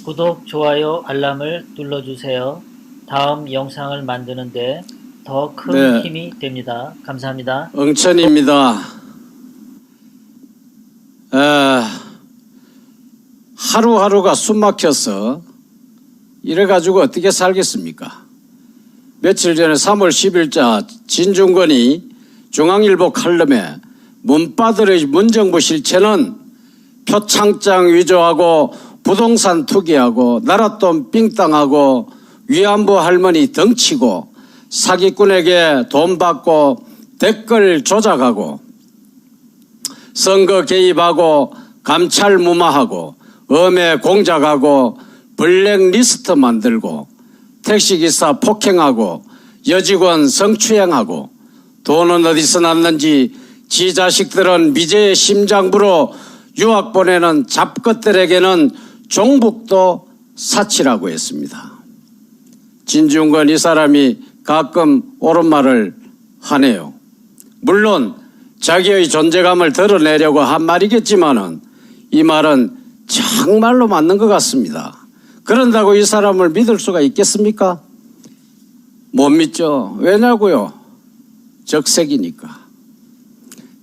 구독, 좋아요, 알람을 눌러주세요. 다음 영상을 만드는데 더 큰 힘이 됩니다. 감사합니다. 응천입니다. 하루하루가 숨막혀서 이래가지고 어떻게 살겠습니까? 며칠 전에 3월 10일자 진중권이 중앙일보 칼럼에 문바들의 문정부 실체는 표창장 위조하고 부동산 투기하고 나랏돈 삥땅하고 위안부 할머니 덩치고 사기꾼에게 돈 받고 댓글 조작하고 선거 개입하고 감찰 무마하고 엄해 공작하고 블랙리스트 만들고 택시기사 폭행하고 여직원 성추행하고 돈은 어디서 났는지 지 자식들은 미제의 심장부로 유학 보내는 잡것들에게는 종북도 사치라고 했습니다. 진중권 이 사람이 가끔 옳은 말을 하네요. 물론 자기의 존재감을 드러내려고 한 말이겠지만은 이 말은 정말로 맞는 것 같습니다. 그런다고 이 사람을 믿을 수가 있겠습니까? 못 믿죠. 왜냐고요? 적색이니까.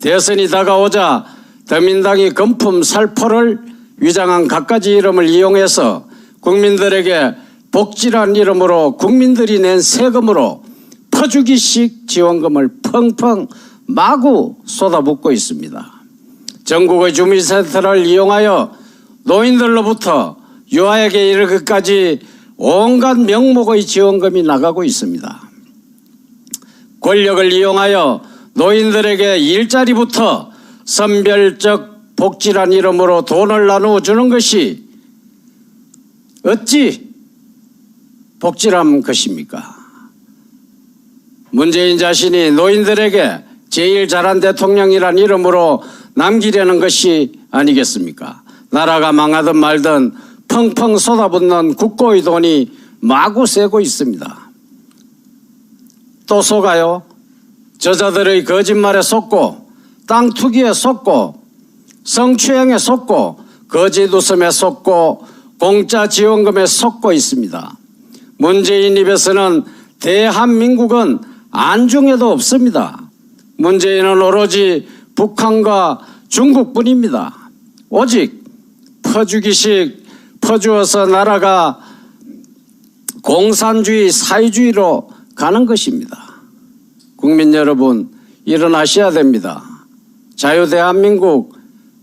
대선이 다가오자 더민당이 금품 살포를 위장한 갖가지 이름을 이용해서 국민들에게 복지란 이름으로 국민들이 낸 세금으로 퍼주기식 지원금을 펑펑 마구 쏟아붓고 있습니다. 전국의 주민센터를 이용하여 노인들로부터 유아에게 이르기까지 온갖 명목의 지원금이 나가고 있습니다. 권력을 이용하여 노인들에게 일자리부터 선별적 복지란 이름으로 돈을 나누어 주는 것이 어찌 복지란 것입니까? 문재인 자신이 노인들에게 제일 잘한 대통령이란 이름으로 남기려는 것이 아니겠습니까? 나라가 망하든 말든 펑펑 쏟아붓는 국고의 돈이 마구 새고 있습니다. 또 속아요. 저자들의 거짓말에 속고 땅 투기에 속고 성추행에 속고 거짓 웃음에 속고 공짜 지원금에 속고 있습니다. 문재인 입에서는 대한민국은 안중에도 없습니다. 문재인은 오로지 북한과 중국뿐입니다. 오직 퍼주기식 퍼주어서 나라가 공산주의 사회주의로 가는 것입니다. 국민 여러분 일어나셔야 됩니다. 자유 대한민국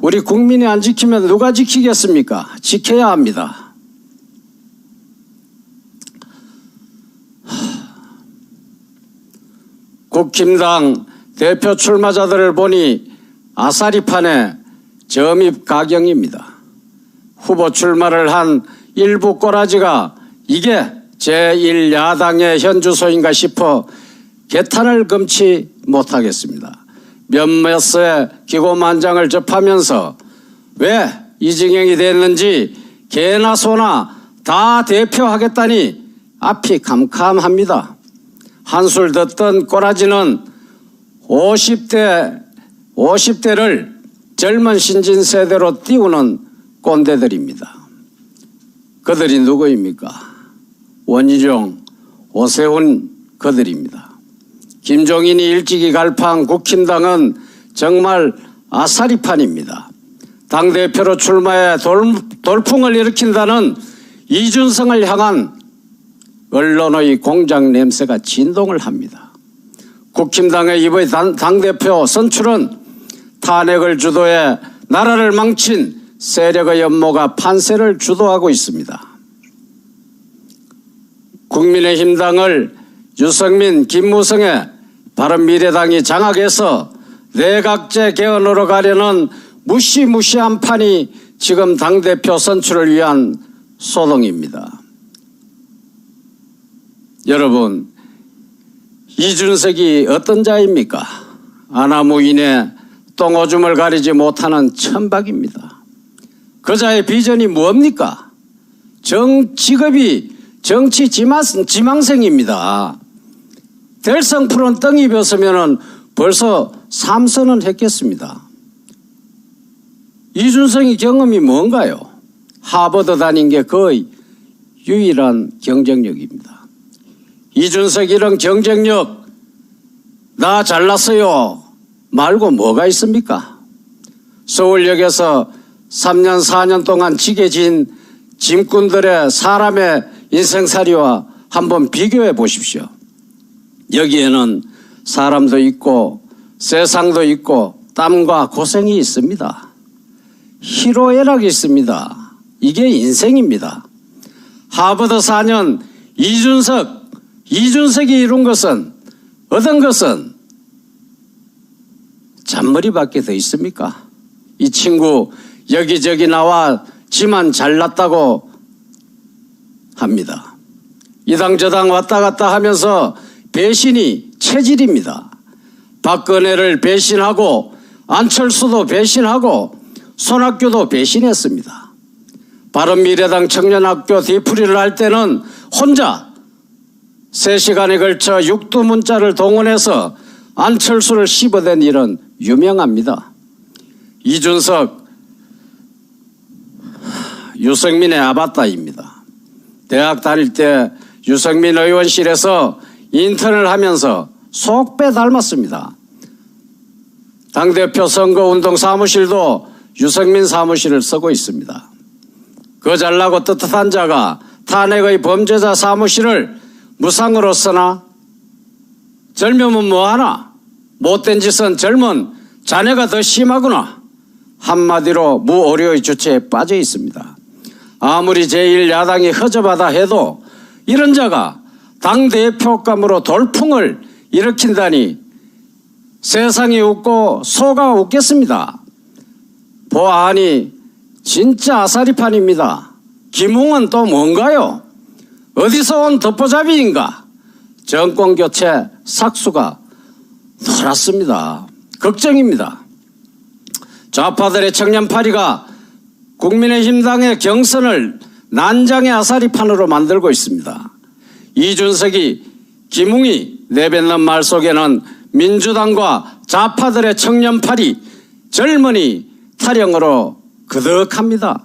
우리 국민이 안 지키면 누가 지키겠습니까? 지켜야 합니다. 국힘당 대표 출마자들을 보니 아사리판에 점입 가경입니다. 후보 출마를 한 일부 꼬라지가 이게 제1야당의 현주소인가 싶어 개탄을 금치 못하겠습니다. 몇몇의 기고만장을 접하면서 왜 이징행이 됐는지 개나 소나 다 대표하겠다니 앞이 캄캄합니다. 한술 듣던 꼬라지는 50대를 젊은 신진 세대로 띄우는 꼰대들입니다. 그들이 누구입니까? 원희룡, 오세훈 그들입니다. 김종인이 일찍이 갈파한 국힘당은 정말 아사리판입니다. 당대표로 출마해 돌풍을 일으킨다는 이준석을 향한 언론의 공작 냄새가 진동을 합니다. 국힘당의 이번의 당대표 선출은 탄핵을 주도해 나라를 망친 세력의 음모가 판세를 주도하고 있습니다. 국민의힘당을 유승민, 김무성의 바른미래당이 장악해서 내각제 개헌으로 가려는 무시무시한 판이 지금 당대표 선출을 위한 소동입니다. 여러분, 이준석이 어떤 자입니까? 아나무인의 똥오줌을 가리지 못하는 천박입니다. 그 자의 비전이 뭡니까? 직업이 정치 지망생입니다. 대선 푸른 떵이 벼으면 벌써 3선은 했겠습니다. 이준석의 경험이 뭔가요? 하버드 다닌 게 거의 유일한 경쟁력입니다. 이준석 이런 경쟁력 나 잘났어요 말고 뭐가 있습니까? 서울역에서 3년 4년 동안 지게 진 짐꾼들의 사람의 인생살이와 한번 비교해 보십시오. 여기에는 사람도 있고 세상도 있고 땀과 고생이 있습니다. 희로애락이 있습니다. 이게 인생입니다. 하버드 4년 이준석이 이룬 것은 얻은 것은 잔머리밖에 더 있습니까? 이 친구 여기저기 나와 지만 잘났다고 합니다. 이당 저당 왔다 갔다 하면서 배신이 체질입니다. 박근혜를 배신하고 안철수도 배신하고 손학규도 배신했습니다. 바른미래당 청년학교 뒤풀이를 할 때는 혼자 3시간에 걸쳐 육두문자를 동원해서 안철수를 씹어댄 일은 유명합니다. 이준석 유승민의 아바타입니다. 대학 다닐 때 유승민 의원실에서 인턴을 하면서 속배 닮았습니다. 당대표 선거운동 사무실도 유승민 사무실을 쓰고 있습니다. 그 잘나고 떳떳한 자가 탄핵의 범죄자 사무실을 무상으로 쓰나? 젊으면 뭐하나? 못된 짓은 젊은 자네가 더 심하구나. 한마디로 무오류의 주체에 빠져 있습니다. 아무리 제1야당이 허접하다 해도 이런 자가 당대표감으로 돌풍을 일으킨다니 세상이 웃고 소가 웃겠습니다. 보아하니 진짜 아사리판입니다. 김웅은 또 뭔가요? 어디서 온 덮보잡이인가? 정권교체 삭수가 놀았습니다. 걱정입니다. 좌파들의 청년파리가 국민의힘당의 경선을 난장의 아사리판으로 만들고 있습니다. 이준석이 김웅이 내뱉는 말 속에는 민주당과 좌파들의 청년파리 젊은이 타령으로 그득합니다.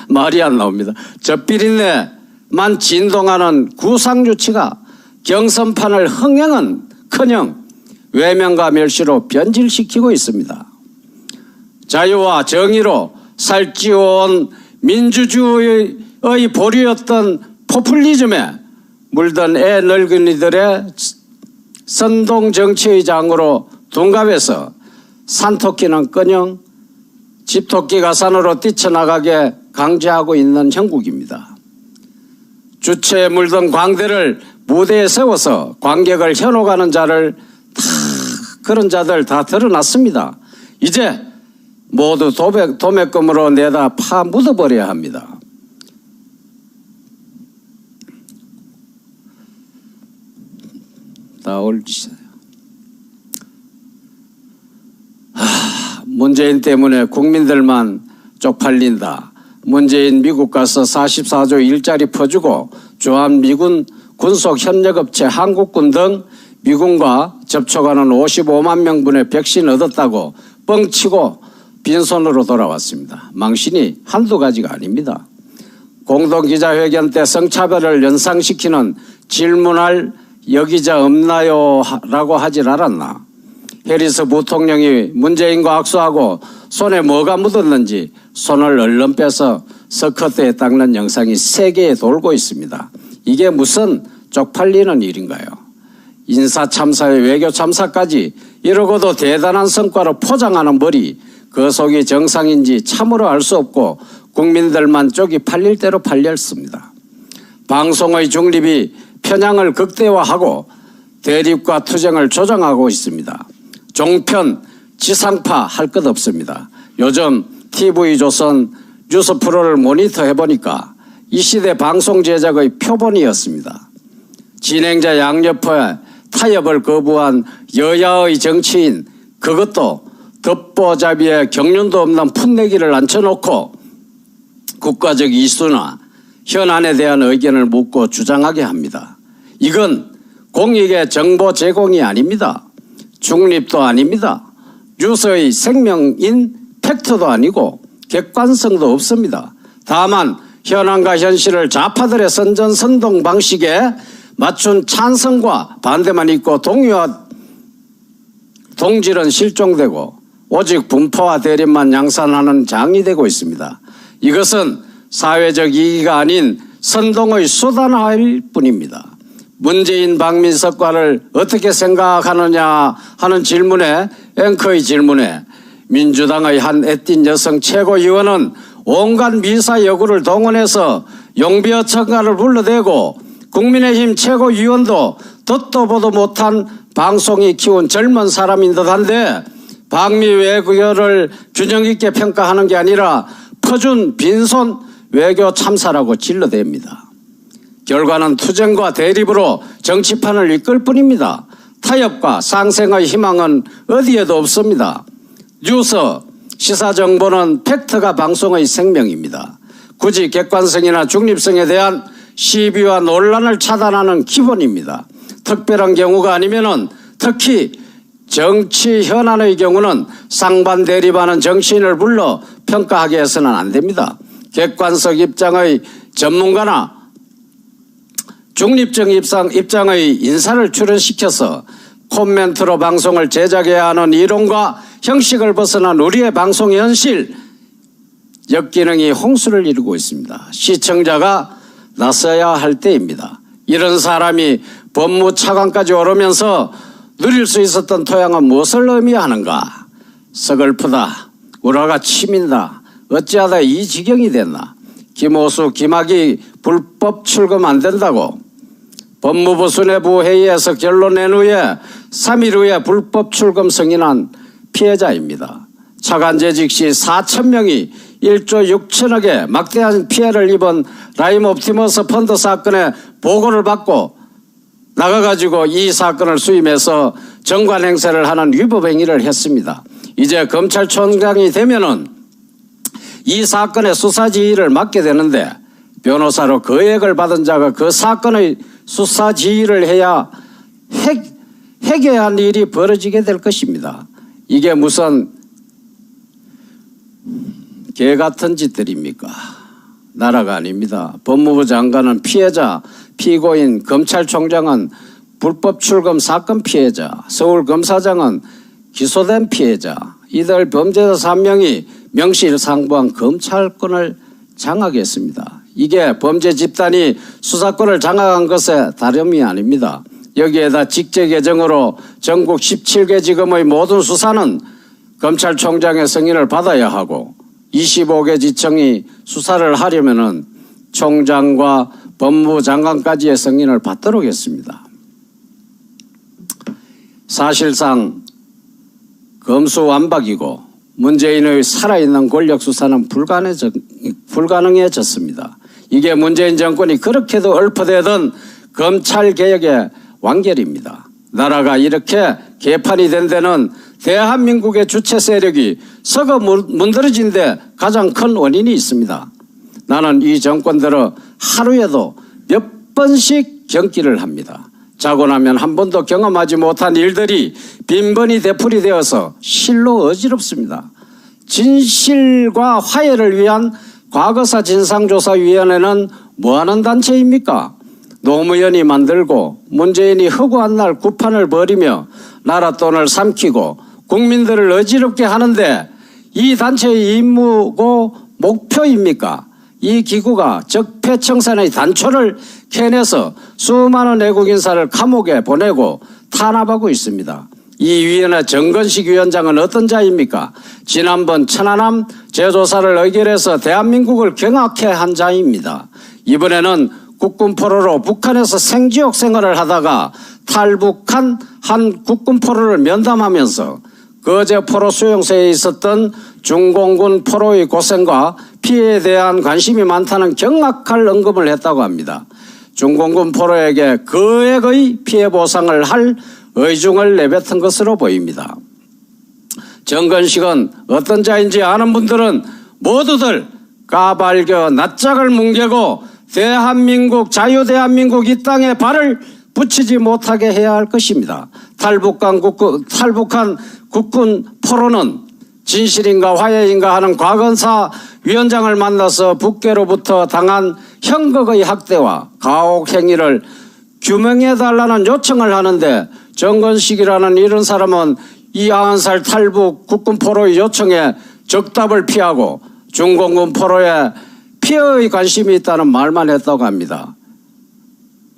말이 안 나옵니다. 젖비린내만 진동하는 구상유치가 경선판을 흥행은커녕 외면과 멸시로 변질시키고 있습니다. 자유와 정의로 살찌워온 민주주의의 보류였던 포퓰리즘에 물든 애 늙은이들의 선동정치의 장으로 둔갑해서 산토끼는커녕 집토끼가 산으로 뛰쳐나가게 강제하고 있는 형국입니다. 주체에 물든 광대를 무대에 세워서 관객을 현혹하는 자를 그런 자들 다 드러났습니다. 이제 모두 도매금으로 내다 파 묻어버려야 합니다. 다 올리세요. 문재인 때문에 국민들만 쪽팔린다. 문재인 미국 가서 44조 일자리 퍼주고 주한미군 군속협력업체 한국군 등 미군과 접촉하는 55만 명분의 백신 얻었다고 뻥치고 빈손으로 돌아왔습니다. 망신이 한두 가지가 아닙니다. 공동기자회견 때 성차별을 연상시키는 질문할 여기자 없나요? 라고 하질 않았나? 해리스 부통령이 문재인과 악수하고 손에 뭐가 묻었는지 손을 얼른 빼서 스커트에 닦는 영상이 세계에 돌고 있습니다. 이게 무슨 쪽팔리는 일인가요? 인사참사에 외교참사까지 이러고도 대단한 성과로 포장하는 머리, 그 속이 정상인지 참으로 알 수 없고 국민들만 쪽이 팔릴 대로 팔렸습니다. 방송의 중립이 편향을 극대화하고 대립과 투쟁을 조장하고 있습니다. 종편, 지상파 할 것 없습니다. 요즘 TV조선 뉴스 프로를 모니터해보니까 이 시대 방송 제작의 표본이었습니다. 진행자 양옆에 타협을 거부한 여야의 정치인, 그것도 덮보잡이에 경륜도 없는 풋내기를 앉혀놓고 국가적 이슈나 현안에 대한 의견을 묻고 주장하게 합니다. 이건 공익의 정보 제공이 아닙니다. 중립도 아닙니다. 뉴스의 생명인 팩트도 아니고 객관성도 없습니다. 다만 현안과 현실을 좌파들의 선전선동 방식에 맞춘 찬성과 반대만 있고 동질은 실종되고 오직 분포와 대립만 양산하는 장이 되고 있습니다. 이것은 사회적 이익이 아닌 선동의 수단화일 뿐입니다. 문재인 박민석과를 어떻게 생각하느냐 하는 질문에 앵커의 질문에 민주당의 한 애띤 여성 최고위원은 온갖 미사 여구를 동원해서 용비어 청가를 불러대고 국민의힘 최고위원도 듣도 보도 못한 방송이 키운 젊은 사람인 듯한데 방미 외교를 균형 있게 평가하는 게 아니라 퍼준 빈손 외교 참사라고 질러댑니다. 결과는 투쟁과 대립으로 정치판을 이끌 뿐입니다. 타협과 상생의 희망은 어디에도 없습니다. 뉴스, 시사정보는 팩트가 방송의 생명입니다. 굳이 객관성이나 중립성에 대한 시비와 논란을 차단하는 기본입니다. 특별한 경우가 아니면은 특히 정치 현안의 경우는 상반 대립하는 정치인을 불러 평가하게 해서는 안 됩니다. 객관적 입장의 전문가나 중립적 입장의 인사를 출연시켜서 코멘트로 방송을 제작해야 하는 이론과 형식을 벗어난 우리의 방송 현실, 역기능이 홍수를 이루고 있습니다. 시청자가 나서야 할 때입니다. 이런 사람이 법무차관까지 오르면서 누릴 수 있었던 토양은 무엇을 의미하는가? 서글프다. 우라가 치민다. 어찌하다 이 지경이 됐나? 김호수, 김학의 불법 출금 안 된다고 법무부 수뇌부 회의에서 결론 낸 후에 3일 후에 불법 출금 승인한 피해자입니다. 차관 재직 시 4,000명이 1조 6천억의 막대한 피해를 입은 라임 옵티머스 펀드 사건에 보고를 받고 나가가지고 이 사건을 수임해서 정관 행세를 하는 위법 행위를 했습니다. 이제 검찰총장이 되면은 이 사건의 수사 지휘를 맡게 되는데 변호사로 거액을 받은 자가 그 사건의 수사 지휘를 해야 해결한 일이 벌어지게 될 것입니다. 이게 무슨 개 같은 짓들입니까? 나라가 아닙니다. 법무부 장관은 피해자, 피고인, 검찰총장은 불법 출금 사건 피해자, 서울검사장은 기소된 피해자, 이들 범죄자 3명이 명실상부한 검찰권을 장악했습니다. 이게 범죄 집단이 수사권을 장악한 것에 다름이 아닙니다. 여기에다 직제 개정으로 전국 17개 지검의 모든 수사는 검찰총장의 승인을 받아야 하고 25개 지청이 수사를 하려면은 총장과 법무부 장관까지의 승인을 받도록 했습니다. 사실상 검수완박이고 문재인의 살아있는 권력 수사는 불가능해졌습니다. 이게 문재인 정권이 그렇게도 얽혀대던 검찰개혁의 완결입니다. 나라가 이렇게 개판이 된 데는 대한민국의 주체 세력이 썩어 문드러진 데 가장 큰 원인이 있습니다. 나는 이 정권 들어 하루에도 몇 번씩 경기를 합니다. 자고 나면 한 번도 경험하지 못한 일들이 빈번히 되풀이되어서 실로 어지럽습니다. 진실과 화해를 위한 과거사 진상조사위원회는 뭐하는 단체입니까? 노무현이 만들고 문재인이 허구한 날 구판을 벌이며 나라 돈을 삼키고 국민들을 어지럽게 하는데 이 단체의 임무고 목표입니까? 이 기구가 적폐청산의 단초를 캐내서 수많은 애국인사를 감옥에 보내고 탄압하고 있습니다. 이 위원회 정건식 위원장은 어떤 자입니까? 지난번 천안함 재조사를 의결해서 대한민국을 경악해 한 자입니다. 이번에는 국군 포로로 북한에서 생지옥 생활을 하다가 탈북한 한 국군 포로를 면담하면서 거제 포로 수용소에 있었던 중공군 포로의 고생과 피해에 대한 관심이 많다는 경악할 언급을 했다고 합니다. 중공군 포로에게 거액의 피해 보상을 할 의중을 내뱉은 것으로 보입니다. 정건식은 어떤 자인지 아는 분들은 모두들 까발겨 낯짝을 뭉개고 대한민국, 자유대한민국 이 땅에 발을 붙이지 못하게 해야 할 것입니다. 탈북한 국군 포로는 진실인가 화해인가 하는 곽은사 위원장을 만나서 북계로부터 당한 형극의 학대와 가혹 행위를 규명해달라는 요청을 하는데 정건식이라는 이런 사람은 이 90살 탈북 국군 포로의 요청에 적답을 피하고 중공군 포로에 피해의 관심이 있다는 말만 했다고 합니다.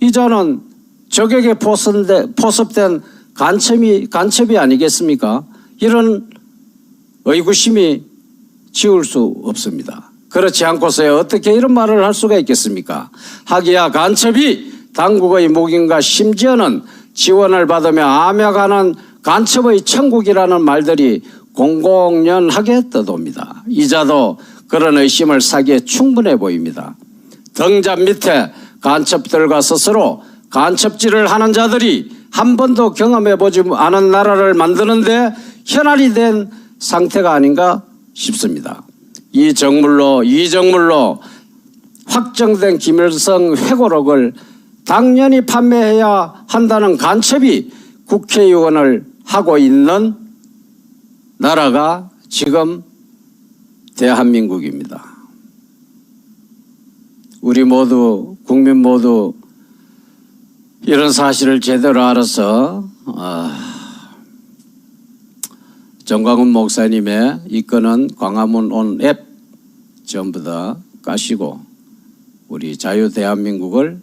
이자는 적에게 포섭된 간첩이 아니겠습니까? 이런 의구심이 지울 수 없습니다. 그렇지 않고서야 어떻게 이런 말을 할 수가 있겠습니까? 하기야 간첩이 당국의 무기인가 심지어는 지원을 받으며 암약하는 간첩의 천국이라는 말들이 공공연하게 떠돕니다. 이자도 그런 의심을 사기에 충분해 보입니다. 등잔 밑에 간첩들과 스스로 간첩질을 하는 자들이 한 번도 경험해보지 않은 나라를 만드는데 현안이 된 상태가 아닌가 싶습니다. 이 정물로 확정된 김일성 회고록을 당연히 판매해야 한다는 간첩이 국회의원을 하고 있는 나라가 지금 대한민국입니다. 우리 모두 국민 모두 이런 사실을 제대로 알아서 정광훈 목사님의 이끄는 광화문 온 앱 전부 다 까시고 우리 자유 대한민국을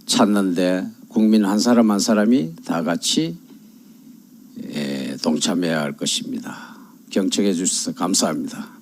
찾는데 국민 한 사람 한 사람이 다 같이 동참해야 할 것입니다. 경청해 주셔서 감사합니다.